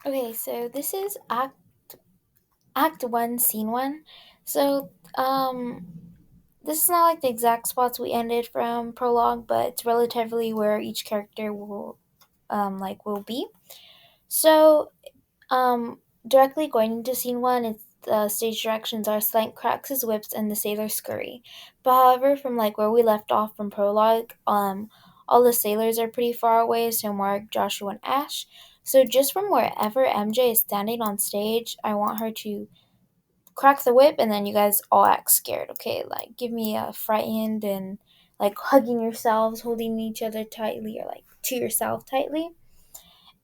Okay, so this is Act One, Scene One. So this is not like the exact spots we ended from prologue, but it's relatively where each character will be. So directly going into Scene One, it's the stage directions are Slank cracks his whips and the sailors scurry. But however, from like where we left off from prologue, all the sailors are pretty far away. So Mark, Joshua, and Ash. So just from wherever MJ is standing on stage, I want her to crack the whip, and then you guys all act scared. Okay, like give me a frightened and like hugging yourselves, holding each other tightly, or like to yourself tightly.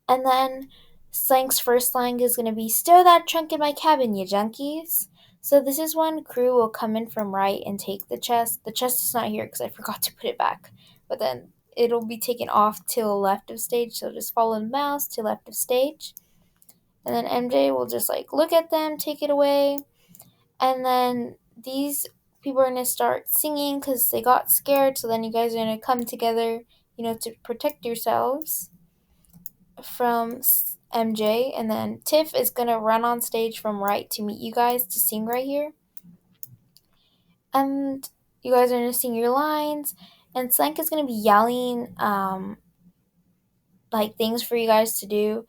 And then Slank's first line is going to be, "Stow that trunk in my cabin, you junkies." So this is when crew will come in from right and take the chest. The chest is not here because I forgot to put it back. But then it'll be taken off to the left of stage. So just follow the mouse to left of stage. And then MJ will just like look at them, take it away. And then these people are going to start singing because they got scared. So then you guys are going to come together, to protect yourselves from MJ, and then Tiff is gonna run on stage from right to meet you guys to sing right here, and you guys are gonna sing your lines, and Slank is gonna be yelling like things for you guys to do,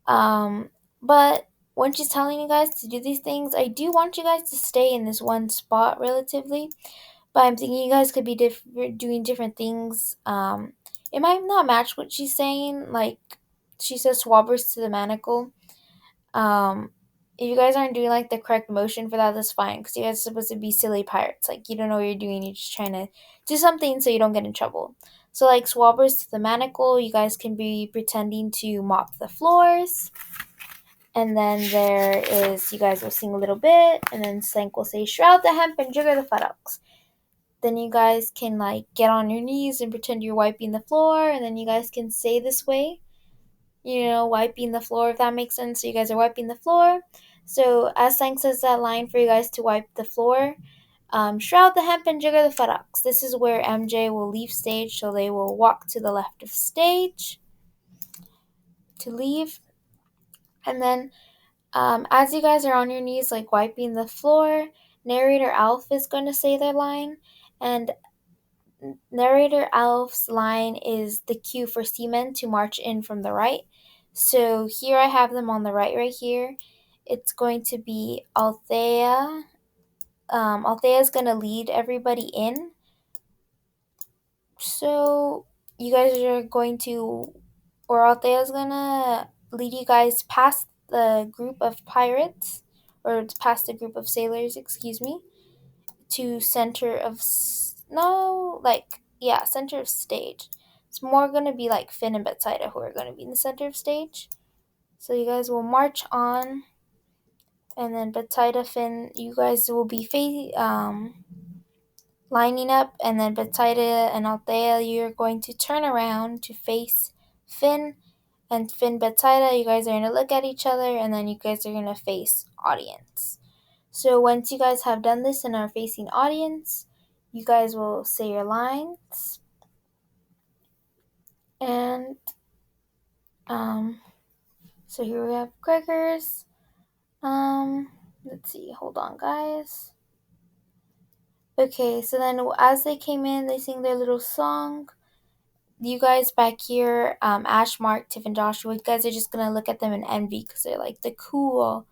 but when she's telling you guys to do these things, I do want you guys to stay in this one spot relatively, but I'm thinking you guys could be doing different things. It might not match what she's saying, like she says swabbers to the manacle. Um, if you guys aren't doing like the correct motion for that, that's fine because you guys are supposed to be silly pirates. Like you don't know what you're doing. You're just trying to do something so you don't get in trouble. So like swabbers to the manacle, you guys can be pretending to mop the floors. And then there is, you guys will sing a little bit, and then Slank will say, "Shroud the hemp and jigger the futtocks." Then you guys can like get on your knees and pretend you're wiping the floor, and then you guys can say this way, wiping the floor, if that makes sense. So you guys are wiping the floor. So as Sang says that line for you guys to wipe the floor, shroud the hemp and jigger the futtocks. This is where MJ will leave stage, so they will walk to the left of stage to leave. And then as you guys are on your knees, like wiping the floor, narrator Alf is going to say their line. And narrator Alf's line is the cue for seamen to march in from the right. So here I have them on the right here. It's going to be Althea. Althea is going to lead everybody in. So you guys are going to, or Althea is going to lead you guys past the group of pirates, or past the group of sailors, excuse me, to center of no, like, yeah, center of stage. It's more gonna be like Finn and Betsaida who are gonna be in the center of stage. So you guys will march on, and then Betsaida, Finn, you guys will be lining up, and then Betsaida and Althea, you're going to turn around to face Finn, and Finn, Betsaida, you guys are gonna look at each other, and then you guys are gonna face audience. So once you guys have done this and are facing audience, you guys will say your lines. And so here we have Gregor's. Let's see, hold on, guys. Okay, so then as they came in, they sing their little song. You guys back here, Ash, Mark, Tiff, and Joshua, you guys are just gonna look at them in envy because they're like the cool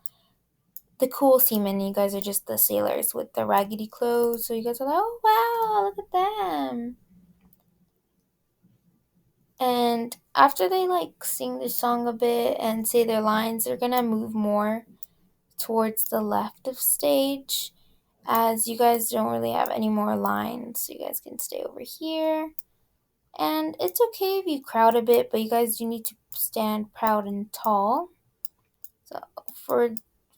seamen. You guys are just the sailors with the raggedy clothes. So you guys are like, oh wow, look at them. And after they like sing the song a bit and say their lines, they're gonna move more towards the left of stage as you guys don't really have any more lines. So you guys can stay over here. And it's okay if you crowd a bit, but you guys do need to stand proud and tall. So for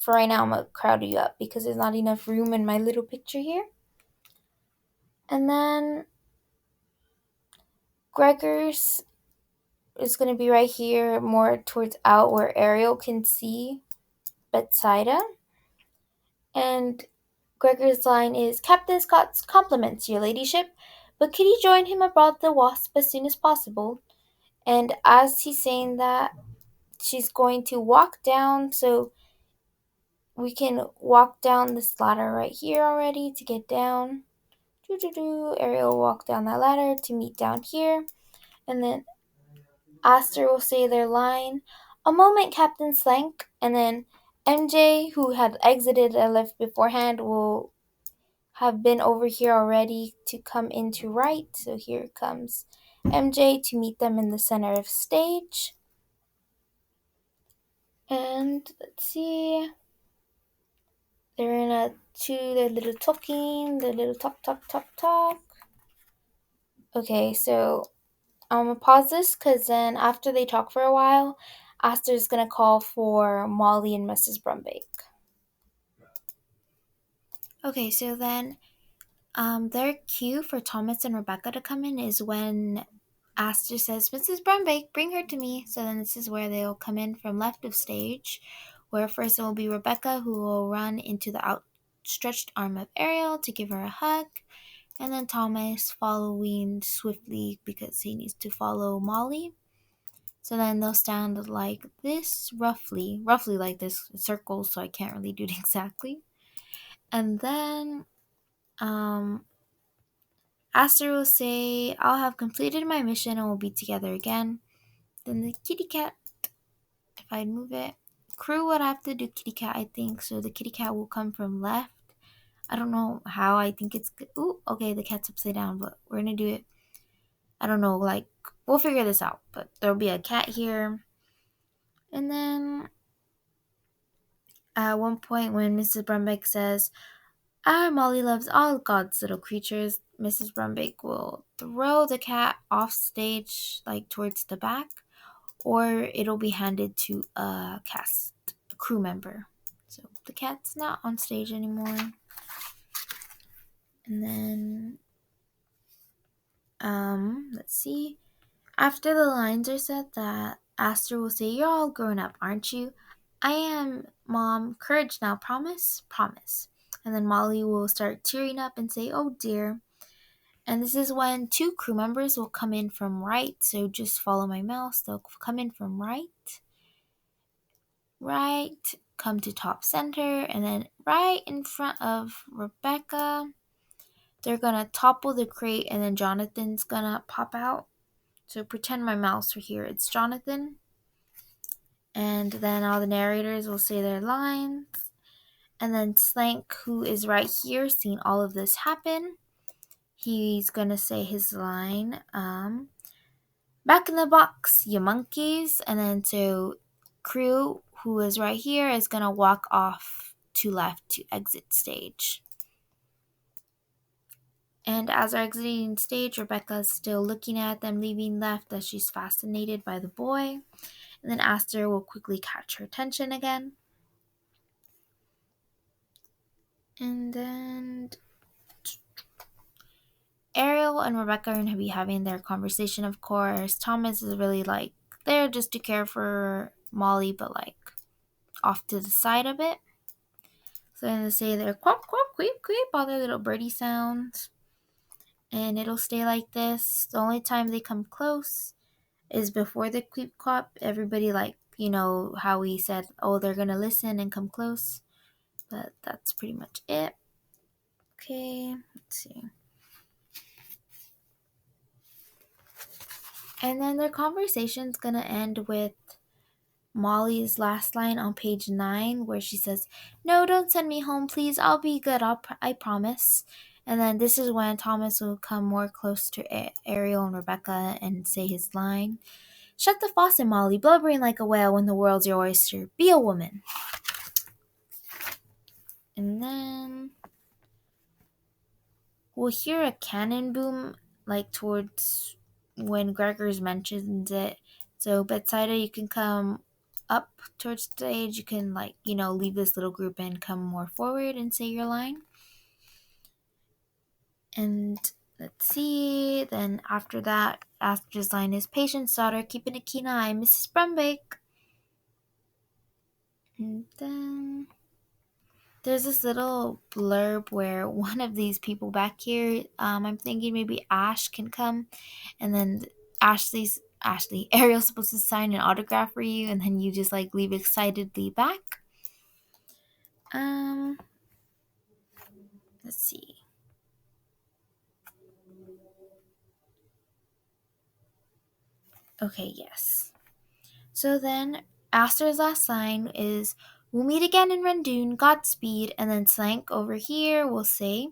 right now, I'm gonna crowd you up because there's not enough room in my little picture here. And then Gregor's is gonna be right here, more towards out where Ariel can see Betsaida. And Gregor's line is, "Captain Scott's compliments, your ladyship, but could you join him aboard the Wasp as soon as possible?" And as he's saying that, she's going to walk down. So we can walk down this ladder right here already to get down. Ariel will walk down that ladder to meet down here. And then Aster will say their line, "A moment, Captain Slank." And then MJ, who had exited and left beforehand, will have been over here already to come into right. So here comes MJ to meet them in the center of stage. And let's see. They're in a they're little talking, the little talk. Okay, so I'm gonna pause this because then after they talk for a while, Aster's gonna call for Molly and Mrs. Brumbeck. Okay, so then their cue for Thomas and Rebecca to come in is when Aster says, "Mrs. Brumbeck, bring her to me." So then this is where they'll come in from left of stage, where first it will be Rebecca who will run into the outstretched arm of Ariel to give her a hug, and then Thomas following swiftly because he needs to follow Molly. So then they'll stand like this, roughly like this, circles, so I can't really do it exactly. And then Aster will say, "I'll have completed my mission and we'll be together again." Then the kitty cat, if I move it, crew would have to do kitty cat, I think. So the kitty cat will come from left. I don't know how. I think it's good. Ooh, okay, the cat's upside down, but we're gonna do it. I don't know, like, we'll figure this out. But there'll be a cat here. And then at one point when Mrs. Brumbeck says, "Our Molly loves all God's little creatures," Mrs. Brumbeck will throw the cat off stage, like towards the back, or it'll be handed to a crew member. So the cat's not on stage anymore. And then, let's see. After the lines are said, that Aster will say, "You're all grown up, aren't you?" "I am, Mom. Courage now. Promise? Promise." And then Molly will start tearing up and say, "Oh dear." And this is when two crew members will come in from right. So just follow my mouse. They'll come in from right, come to top center, and then right in front of Rebecca. They're gonna topple the crate, and then Jonathan's gonna pop out. So pretend my mouse are here. It's Jonathan. And then all the narrators will say their lines. And then Slank, who is right here, seeing all of this happen, he's gonna say his line, "Back in the box, you monkeys." And then so crew, who is right here, is gonna walk off to left to exit stage. And as they're exiting stage, Rebecca's still looking at them leaving left as she's fascinated by the boy. And then Aster will quickly catch her attention again. And then Ariel and Rebecca are going to be having their conversation, of course. Thomas is really like there just to care for Molly, but like off to the side a bit. So I'm going to say their quack, quack, queep, queep, all their little birdie sounds. And it'll stay like this. The only time they come close is before the queep quap. Everybody, like, you know how we said, oh, they're going to listen and come close. But that's pretty much it. Okay, let's see. And then their conversation's going to end with Molly's last line on page 9, where she says, "No, don't send me home, please. I'll be good. I promise." And then this is when Thomas will come more close to Ariel and Rebecca and say his line, "Shut the faucet, Molly. Blubbering like a whale when the world's your oyster. Be a woman." And then we'll hear a cannon boom, like towards when Gregors mentions it. So, Bethsaida, you can come up towards the stage. You can, like, leave this little group and come more forward and say your line. And let's see. Then after that, Aster's line is, "Patience, daughter, keeping a keen eye, Mrs. Brumbeck." And then there's this little blurb where one of these people back here, I'm thinking maybe Ash can come, and then Ashley, Ariel's supposed to sign an autograph for you, and then you just like leave excitedly back. Let's see. Okay, yes. So then Aster's last sign is, "We'll meet again in Randoon, Godspeed," and then Slank over here will say,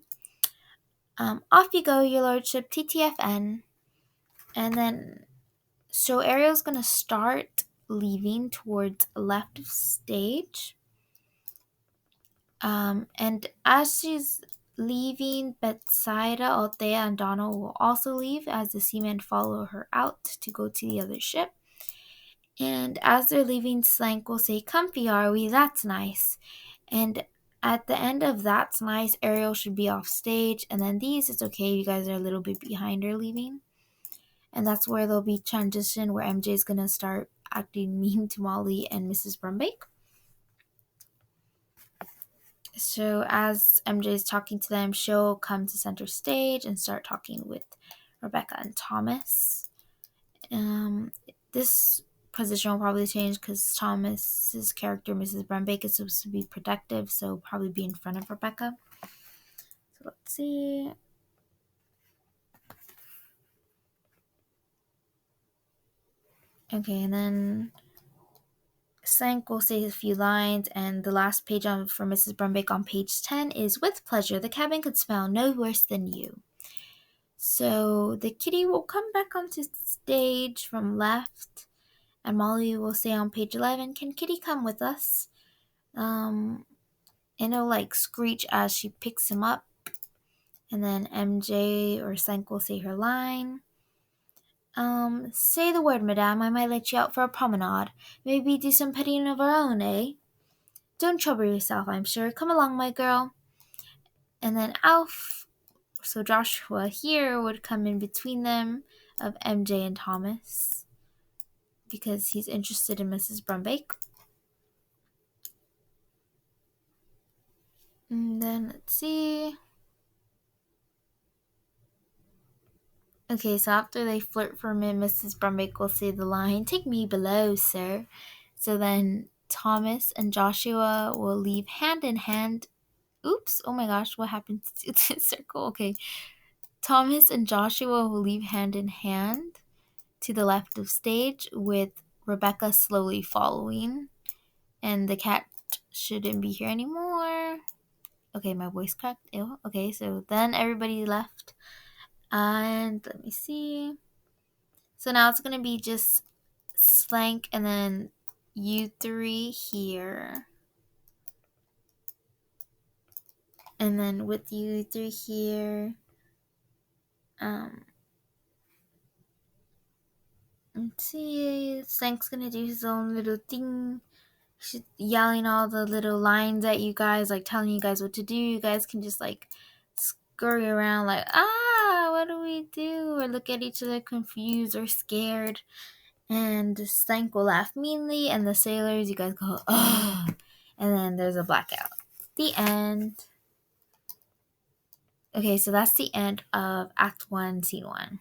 "Off you go, your lordship, TTFN." And then, so Ariel's gonna start leaving towards left of stage. And as she's leaving, Betsaida, Althea, and Donald will also leave as the seamen follow her out to go to the other ship. And as they're leaving, Slank will say, "Comfy, are we? That's nice." And at the end of "That's nice," Ariel should be off stage. And then these, it's okay, you guys are a little bit behind her leaving. And that's where there'll be transition, where MJ is going to start acting mean to Molly and Mrs. Brumbeck. So as MJ is talking to them, she'll come to center stage and start talking with Rebecca and Thomas. This position will probably change because Thomas's character, Mrs. Brumbeck, is supposed to be protective, so probably be in front of Rebecca. So let's see. Okay, and then Slank will say a few lines, and the last page for Mrs. Brumbeck on page 10 is, "With pleasure, the cabin could smell no worse than you." So the kitty will come back onto stage from left, and Molly will say on page 11, "Can Kitty come with us?" And it'll like screech as she picks him up. And then MJ or Slank will say her line. "Say the word, madame. I might let you out for a promenade. Maybe do some petting of our own, eh? Don't trouble yourself, I'm sure. Come along, my girl." And then Alf, so Joshua here, would come in between them of MJ and Thomas because he's interested in Mrs. Brumbeck. And then let's see. Okay, so after they flirt for a minute, Mrs. Brumbeck will say the line, "Take me below, sir." So then Thomas and Joshua will leave hand in hand. Oops, oh my gosh, what happened to the circle? Okay. Thomas and Joshua will leave hand in hand to the left of stage with Rebecca slowly following. And the cat shouldn't be here anymore. Okay, my voice cracked. Ew. Okay, so then everybody left. And let me see. So now it's going to be just Slank and then you three here. And then with you three here, let's see, Slank's going to do his own little thing. She's yelling all the little lines at you guys, like telling you guys what to do. You guys can just like scurry around like, what do we do? Or look at each other confused or scared. And Slank will laugh meanly, and the sailors, you guys go, "Ugh," and then there's a blackout. The end. Okay, so that's the end of Act 1, Scene 1.